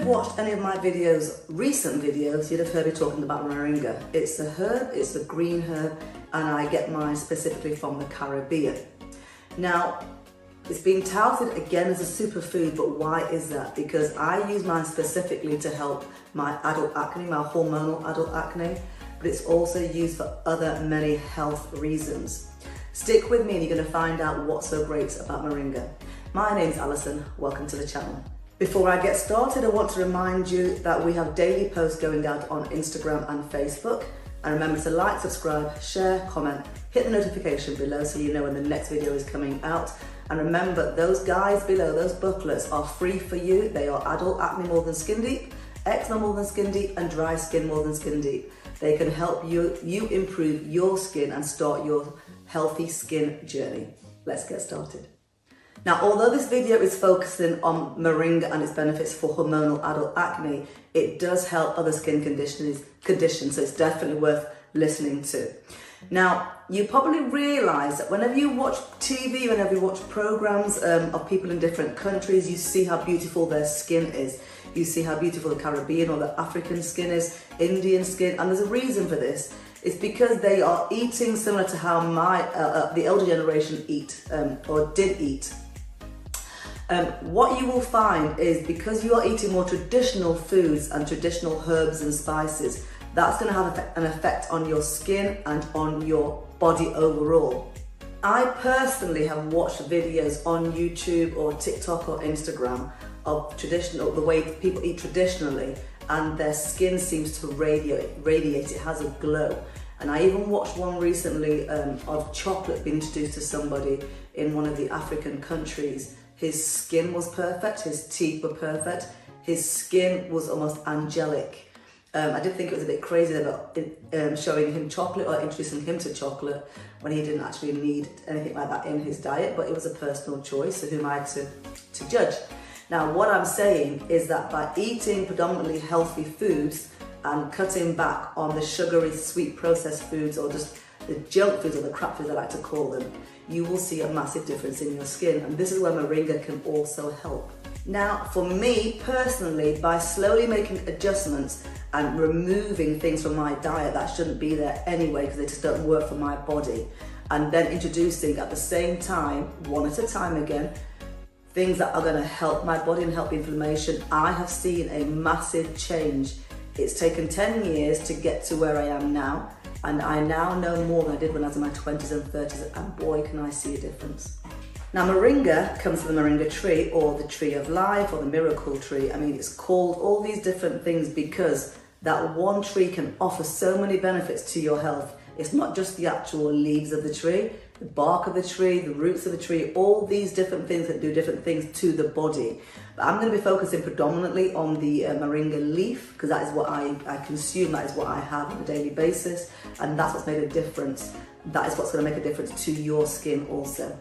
you've watched any of my videos, recent videos, you'd have heard me talking about moringa. It's a herb, it's a green herb, and I get mine specifically from the Caribbean. Now, it's being touted again as a superfood, but why is that? Because I use mine specifically to help my adult acne, my hormonal adult acne, but it's also used for other many health reasons. Stick with me and you're going to find out what's so great about moringa. My name's Alison, welcome to the channel. Before I get started, I want to remind you that we have daily posts going out on Instagram and Facebook. And remember to like, subscribe, share, comment, hit the notification below so you know when the next video is coming out. And remember, those guides below, those booklets are free for you. They are adult acne more than skin deep, eczema more than skin deep, and dry skin more than skin deep. They can help you improve your skin and start your healthy skin journey. Let's get started. Now, although this video is focusing on moringa and its benefits for hormonal adult acne, it does help other skin conditions, so it's definitely worth listening to. Now, you probably realise that whenever you watch TV, whenever you watch programs of people in different countries, you see how beautiful their skin is. You see how beautiful the Caribbean or the African skin is, Indian skin, and there's a reason for this. It's because they are eating similar to how the elder generation eat or did eat. What you will find is because you are eating more traditional foods and traditional herbs and spices, that's going to have an effect on your skin and on your body overall. I personally have watched videos on YouTube or TikTok or Instagram of the way people eat traditionally, and their skin seems to radiate, it has a glow. And I even watched one recently of chocolate being introduced to somebody in one of the African countries. His skin was perfect, his teeth were perfect, his skin was almost angelic. I did think it was a bit crazy about showing him chocolate or introducing him to chocolate when he didn't actually need anything like that in his diet, but it was a personal choice, so who am I to judge? Now, what I'm saying is that by eating predominantly healthy foods and cutting back on the sugary, sweet processed foods or just the junk foods or the crap foods I like to call them, you will see a massive difference in your skin, and this is where moringa can also help. Now, for me personally, by slowly making adjustments and removing things from my diet that shouldn't be there anyway because they just don't work for my body, and then introducing at the same time, one at a time again, things that are going to help my body and help inflammation, I have seen a massive change. It's taken 10 years to get to where I am now, and I now know more than I did when I was in my 20s and 30s, and boy, can I see a difference. Now, moringa comes from the moringa tree, or the tree of life, or the miracle tree. I mean, it's called all these different things because that one tree can offer so many benefits to your health. It's not just the actual leaves of the tree, the bark of the tree, the roots of the tree, all these different things that do different things to the body. But I'm going to be focusing predominantly on the moringa leaf because that is what I consume, that is what I have on a daily basis, and that's what's made a difference. That is what's going to make a difference to your skin also.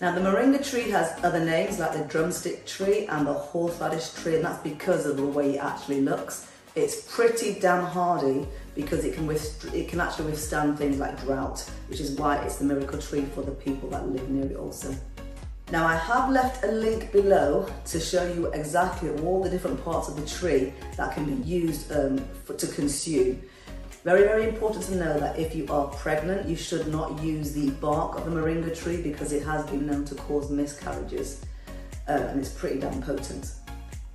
Now, the moringa tree has other names like the drumstick tree and the horseradish tree, and that's because of the way it actually looks. It's pretty damn hardy because it can actually withstand things like drought, which is why it's the miracle tree for the people that live near it also. Now, I have left a link below to show you exactly all the different parts of the tree that can be used to consume. Very, very important to know that if you are pregnant, you should not use the bark of the moringa tree because it has been known to cause miscarriages, and it's pretty damn potent.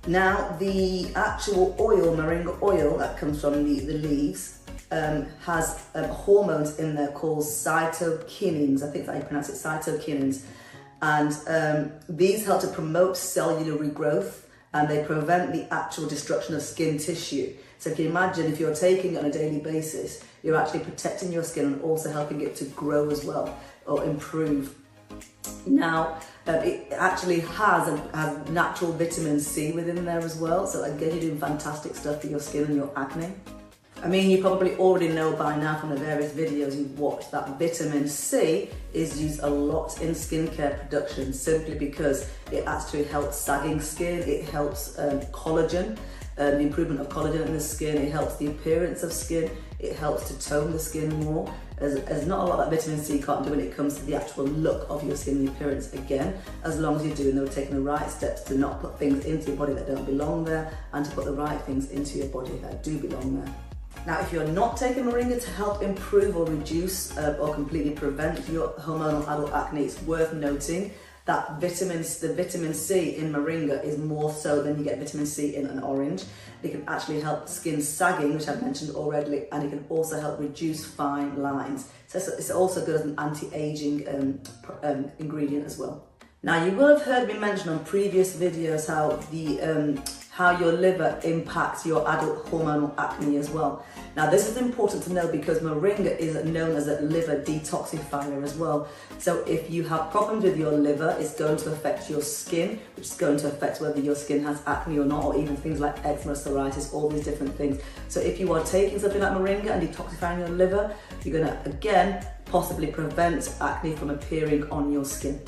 Now, the actual oil, moringa oil, that comes from the leaves, has hormones in there called cytokinins. I think that's how you pronounce it, cytokinins. And these help to promote cellular regrowth, and they prevent the actual destruction of skin tissue. So if you imagine, if you're taking it on a daily basis, you're actually protecting your skin and also helping it to grow as well, or improve. Now, it actually has natural vitamin C within there as well, so again, you're doing fantastic stuff for your skin and your acne. I mean, you probably already know by now from the various videos you've watched that vitamin C is used a lot in skincare production simply because it actually helps sagging skin, it helps collagen, the improvement of collagen in the skin, it helps the appearance of skin, it helps to tone the skin more. There's not a lot that vitamin C can't do when it comes to the actual look of your skin, the appearance again, as long as you're taking the right steps to not put things into your body that don't belong there, and to put the right things into your body that do belong there. Now, if you're not taking Moringa to help improve or reduce or completely prevent your hormonal adult acne, it's worth noting that the vitamin C in Moringa is more so than you get vitamin C in an orange. It can actually help skin sagging, which I've mentioned already, and it can also help reduce fine lines. So it's also good as an anti-aging ingredient as well. Now, you will have heard me mention on previous videos how your liver impacts your adult hormonal acne as well. Now, this is important to know because Moringa is known as a liver detoxifier as well. So if you have problems with your liver, it's going to affect your skin, which is going to affect whether your skin has acne or not, or even things like eczema, psoriasis, all these different things. So if you are taking something like Moringa and detoxifying your liver, you're gonna, again, possibly prevent acne from appearing on your skin.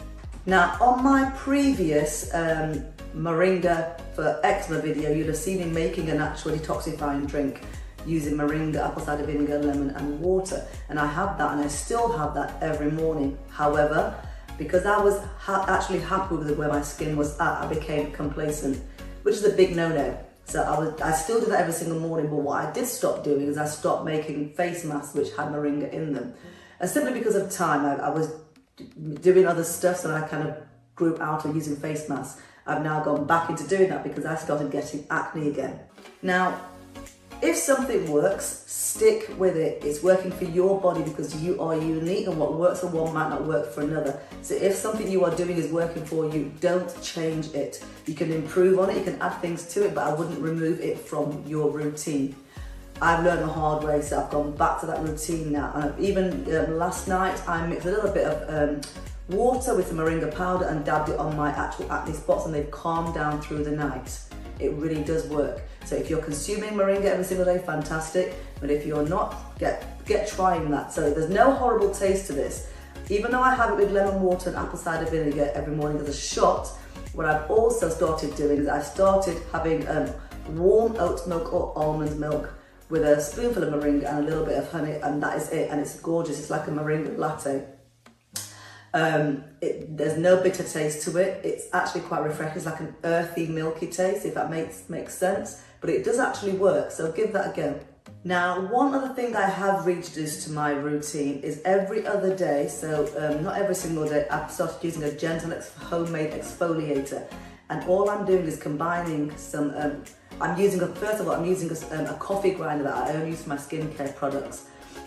Now, on my previous Moringa for eczema video, you'd have seen me making an actual detoxifying drink using Moringa, apple cider vinegar, lemon and water, and I have that, and I still have that every morning. However, because I was actually happy with where my skin was at, I became complacent, which is a big no-no. So I still do that every single morning, but what I did stop doing is I stopped making face masks which had Moringa in them, and simply because of time. I was doing other stuff, so I kind of grew out of using face masks. I've now gone back into doing that because I started getting acne again. Now, if something works, stick with it. It's working for your body because you are unique, and what works for one might not work for another. So if something you are doing is working for you, don't change it. You can improve on it, you can add things to it, but I wouldn't remove it from your routine. I've learned the hard way, so I've gone back to that routine now. And even last night, I mixed a little bit of water with some moringa powder and dabbed it on my actual acne spots, and they've calmed down through the night. It really does work. So if you're consuming moringa every single day, fantastic. But if you're not, get trying that. So there's no horrible taste to this. Even though I have it with lemon water and apple cider vinegar every morning as a shot, what I've also started doing is I started having warm oat milk or almond milk with a spoonful of moringa and a little bit of honey, and that is it. And it's gorgeous. It's like a moringa latte. There's no bitter taste to it. It's actually quite refreshing. It's like an earthy, milky taste, if that makes sense. But it does actually work, so give that a go. Now, one other thing I have reintroduced to my routine is every other day, so not every single day, I've started using a gentle homemade exfoliator. And all I'm doing is combining some, first of all, I'm using a coffee grinder that I only use for my skincare products.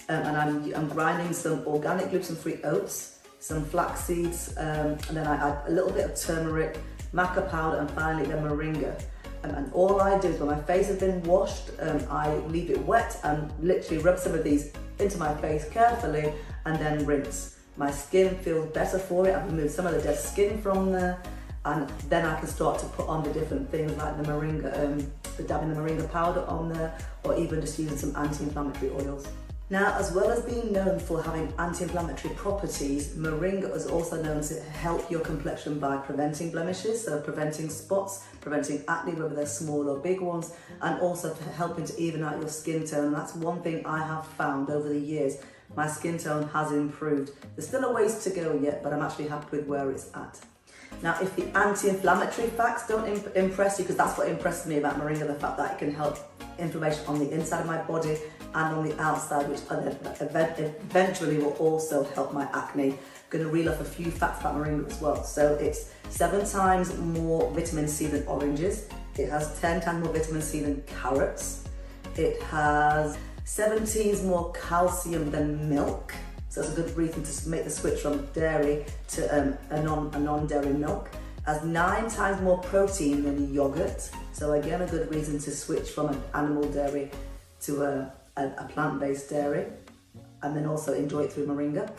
And I'm grinding some organic gluten-free oats, some flax seeds, and then I add a little bit of turmeric, maca powder, and finally the moringa. And all I do is when my face has been washed, I leave it wet and literally rub some of these into my face carefully and then rinse. My skin feels better for it. I've removed some of the dead skin from there, and then I can start to put on the different things like the moringa, dabbing the moringa powder on there, or even just using some anti-inflammatory oils. Now, as well as being known for having anti-inflammatory properties, moringa is also known to help your complexion by preventing blemishes, so preventing spots, preventing acne, whether they're small or big ones, and also for helping to even out your skin tone. And that's one thing I have found over the years. My skin tone has improved. There's still a ways to go yet, but I'm actually happy with where it's at. Now, if the anti-inflammatory facts don't impress you, because that's what impressed me about moringa, the fact that it can help inflammation on the inside of my body and on the outside, which eventually will also help my acne. I'm going to reel off a few facts about moringa as well. So it's 7 times more vitamin C than oranges. It has 10 times more vitamin C than carrots. It has 17 more calcium than milk. So it's a good reason to make the switch from dairy to a non-dairy milk. Has 9 times more protein than yogurt. So again, a good reason to switch from an animal dairy to a plant-based dairy, and then also enjoy it through moringa.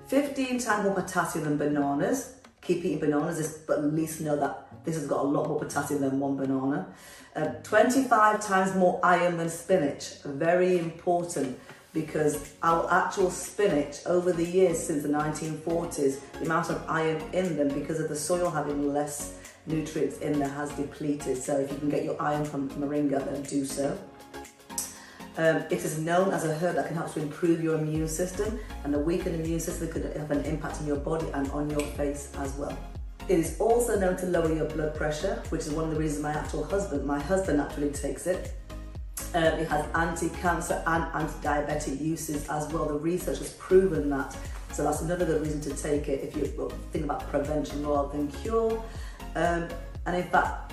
15 times more potassium than bananas. Keep eating bananas, but at least know that this has got a lot more potassium than one banana. 25 times more iron than spinach. Very important, because our actual spinach over the years since the 1940s, the amount of iron in them, because of the soil having less nutrients in there has depleted. So if you can get your iron from moringa, then do so. It is known as a herb that can help to improve your immune system, and a weakened immune system could have an impact on your body and on your face as well. It is also known to lower your blood pressure, which is one of the reasons my husband actually takes it. It has anti-cancer and anti-diabetic uses as well. The research has proven that. So that's another good reason to take it if you think about prevention rather than cure. And in fact,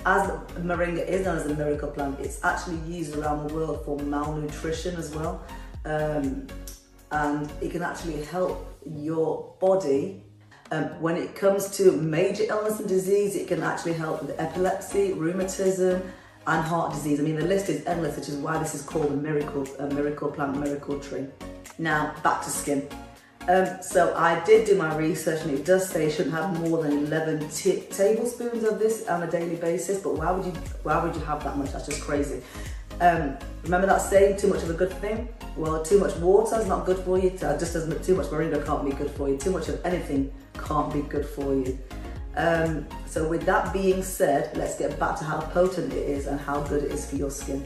as moringa is known as a miracle plant, it's actually used around the world for malnutrition as well. And it can actually help your body. When it comes to major illness and disease, it can actually help with epilepsy, rheumatism, and heart disease. I mean, the list is endless, which is why this is called a miracle plant, miracle tree. Now, back to skin. So I did do my research, and it does say you shouldn't have more than 11 tablespoons of this on a daily basis. But why would you have that much? That's just crazy. Remember that saying, too much of a good thing? Well, too much water is not good for you. Just as too much moringa can't be good for you. Too much of anything can't be good for you. So with that being said, let's get back to how potent it is and how good it is for your skin.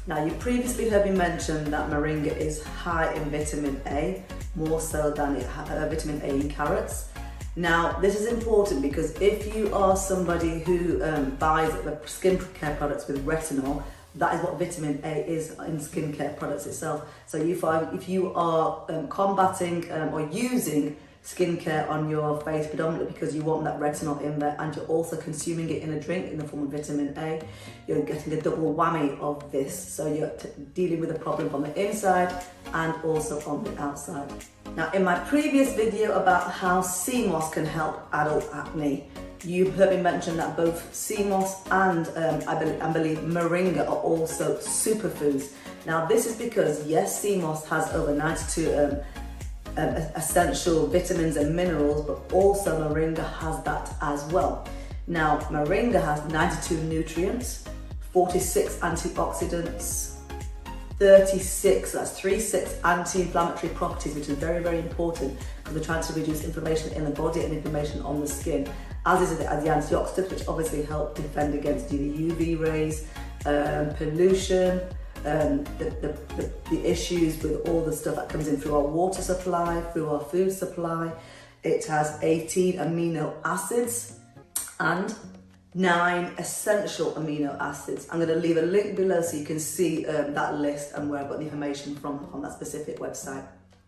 Now, you previously heard me mention that moringa is high in vitamin A, more so than vitamin A in carrots. Now, this is important because if you are somebody who buys skincare products with retinol, that is what vitamin A is in skincare products itself. So if you are combating or using skincare on your face predominantly because you want that retinol in there, and you're also consuming it in a drink in the form of vitamin A, you're getting a double whammy of this. So you're dealing with a problem from the inside and also on the outside. Now, in my previous video about how sea moss can help adult acne, you heard me mention that both sea moss and I believe moringa are also superfoods. Now, this is because, yes, sea moss has over 92 essential vitamins and minerals, but also moringa has that as well. Now, moringa has 92 nutrients, 46 antioxidants, 36 anti-inflammatory properties, which is very, very important because we're trying to reduce inflammation in the body and inflammation on the skin, as is the antioxidants, which obviously help defend against the UV rays, pollution, the issues with all the stuff that comes in through our water supply, through our food supply. It has 18 amino acids and 9 essential amino acids. I'm going to leave a link below so you can see that list and where I've got the information from that specific website.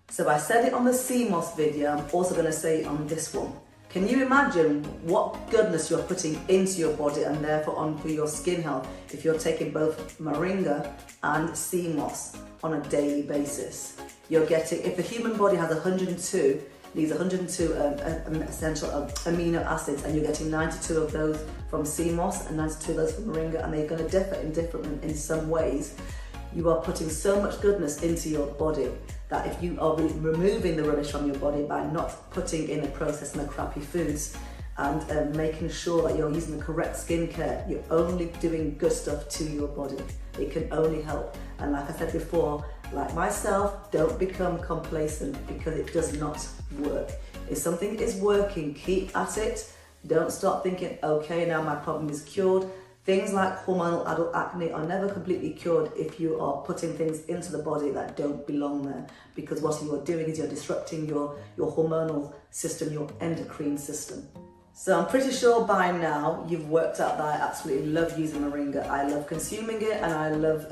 So I said it on the sea moss video, I'm also going to say it on this one. Can you imagine what goodness you're putting into your body and therefore onto your skin health if you're taking both moringa and sea moss on a daily basis? You're getting, if the human body has 102, needs 102 essential amino acids, and you're getting 92 of those from sea moss and 92 of those from moringa, and they're going to differ in some ways. You are putting so much goodness into your body that if you are removing the rubbish from your body by not putting in the processed and the crappy foods and making sure that you're using the correct skincare, you're only doing good stuff to your body. It can only help. And like I said before, like myself, don't become complacent because it does not work. If something is working, keep at it. Don't start thinking, okay, now my problem is cured. Things like hormonal adult acne are never completely cured if you are putting things into the body that don't belong there, because what you are doing is you're disrupting your hormonal system, your endocrine system. So I'm pretty sure by now you've worked out that I absolutely love using moringa. I love consuming it, and I love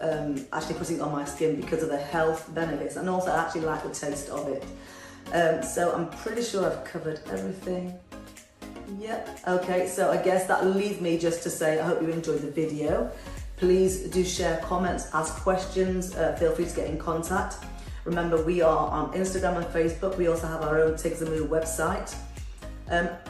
actually putting it on my skin because of the health benefits, and also I actually like the taste of it. So I'm pretty sure I've covered everything. Yep, okay, so I guess that leaves me just to say I hope you enjoyed the video. Please do share comments, ask questions, feel free to get in contact. Remember, we are on Instagram and Facebook. We also have our own Tigs website.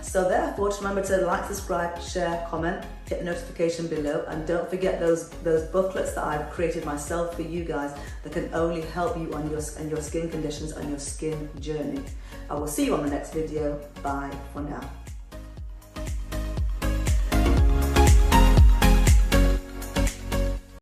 So therefore, just remember to like, subscribe, share, comment, hit the notification below, and don't forget those booklets that I've created myself for you guys that can only help you on your skin conditions and your skin journey. I will see you on the next video. Bye for now.